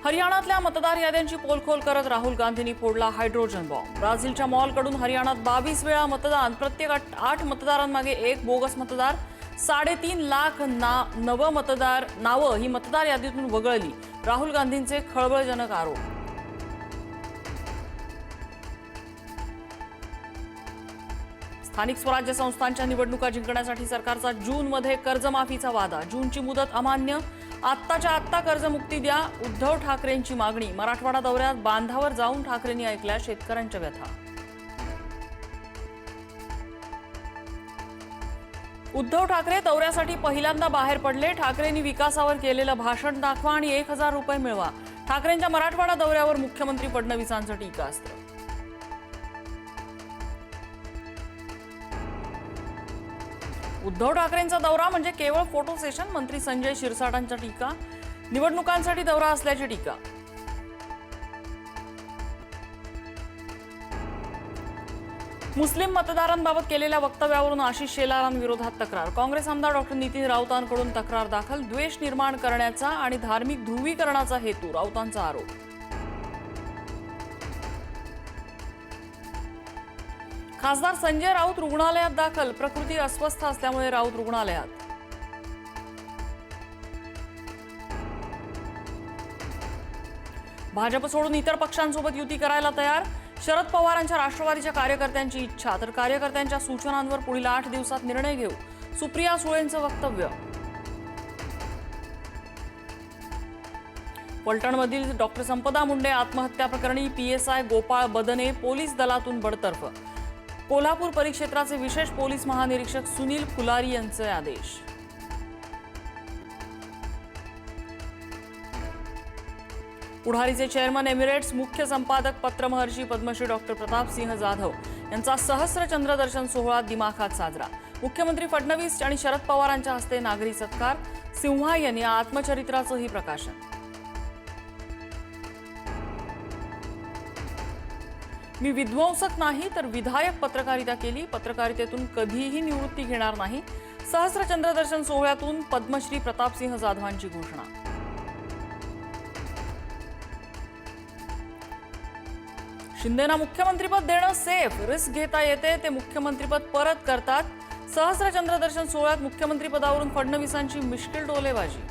हरियाणातल्या मतदार याद्यांची पोलखोल करत राहुल गांधींनी फोडला हायड्रोजन बॉम्ब। ब्राझीलच्या मॉलकडून हरियाणात 22 वेळा मतदान, प्रत्येक 8 मतदारांमागे एक बोगस मतदार, 3.5 लाख नावं ही मतदार यादीतून वगळली। राहुल गांधींचे खळबळजनक आरोप। स्थानिक स्वराज्य संस्थांच्या निवडणुका जिंकण्यासाठी सरकारचा जूनमध्ये कर्जमाफीचा वादा। जूनची मुदत अमान्य, आत्ताच्या आत्ता कर्जमुक्ती द्या, उद्धव ठाकरेंची मागणी। मराठवाडा दौऱ्यात बांधावर जाऊन ठाकरेंनी ऐकल्या शेतकऱ्यांच्या व्यथा। उद्धव ठाकरे दौऱ्यासाठी पहिल्यांदा बाहेर पडले। ठाकरेंनी विकासावर केलेलं भाषण दाखवा आणि 1000 रुपये मिळवा। ठाकरेंच्या मराठवाडा दौऱ्यावर मुख्यमंत्री फडणवीसांचं टीकास्त्र। उद्धव ठाकरेंचा दौरा म्हणजे केवळ फोटो सेशन, मंत्री संजय शिरसाटांच्या टीका। निवडणुकांसाठी दौरा असल्याची टीका। मुस्लिम मतदारांबाबत केलेल्या वक्तव्यावरून आशिष शेलारांविरोधात तक्रार। काँग्रेस आमदार डॉक्टर नितीन राऊतांकडून तक्रार दाखल। द्वेष निर्माण करण्याचा आणि धार्मिक ध्रुवीकरणाचा हेतू, राऊतांचा आरोप। खासदार संजय राऊत रुग्णालयात दाखल। प्रकृती अस्वस्थ असल्यामुळे राऊत रुग्णालयात। भाजप सोडून इतर पक्षांसोबत युती करायला तयार। शरद पवारांच्या राष्ट्रवादीच्या कार्यकर्त्यांची इच्छा, तर कार्यकर्त्यांच्या सूचनांवर पुढील 8 दिवसात निर्णय घेऊ, सुप्रिया सुळेंचं वक्तव्य। फलटणमधील डॉक्टर संपदा मुंडे आत्महत्या प्रकरणी PSI गोपाळ बदने पोलीस दलातून बडतर्फ। कोल्हापूर परिक्षेत्राचे विशेष पोलीस महानिरीक्षक सुनील फुलारी यांचे आदेश। पुढारीचे चेअरमन एमिरेट्स, मुख्य संपादक पत्रमहर्षी पद्मश्री डॉक्टर प्रतापसिंह जाधव यांचा सहस्र चंद्रदर्शन सोहळा दिमाखात साजरा। मुख्यमंत्री फडणवीस आणि शरद पवारांच्या हस्ते नागरी सत्कार। सिंहा यांनी आत्मचरित्राचंही प्रकाशन। मी विध्वंसक नाही तर विधायक पत्रकारिता केली, पत्रकारितेतून कधीही निवृत्ती घेणार नाही। सहस्र चंद्रदर्शन सोहळ्यातून पद्मश्री प्रतापसिंह जाधवांची घोषणा। शिंदेना मुख्यमंत्रीपद देणं सेफ, रिस्क घेता येते, ते मुख्यमंत्रीपद परत करतात। सहस्र चंद्रदर्शन सोहळ्यात मुख्यमंत्रीपदावरून फडणवीसांची मिश्किल टोलेबाजी।